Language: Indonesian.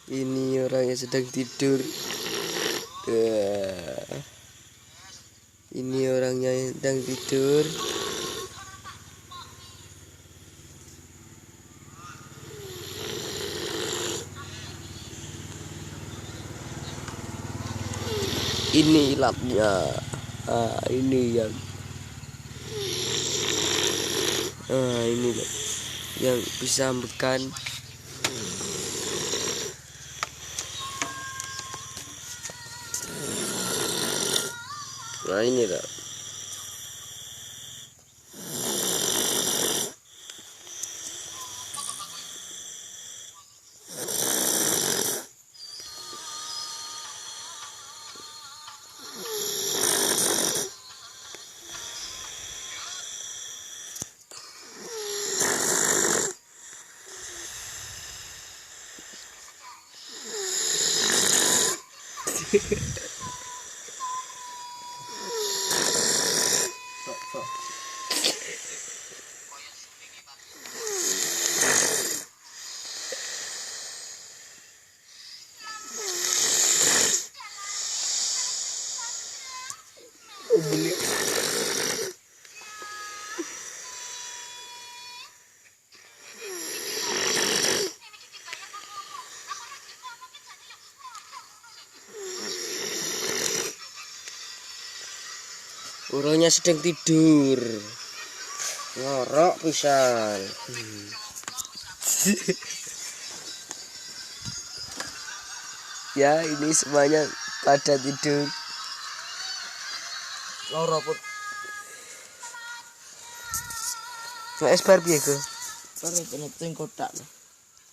Ini orang yang sedang tidur. Ini orangnya yang sedang tidur. Ini lapnya. Ini yang ini loh, yang bisa makan. Nah ini loh. Orangnya sedang tidur. Ngorok pisan. Ya, ini semuanya pada tidur. Loro put. Nggak es Barbie ya, ke? Baru kena kotak.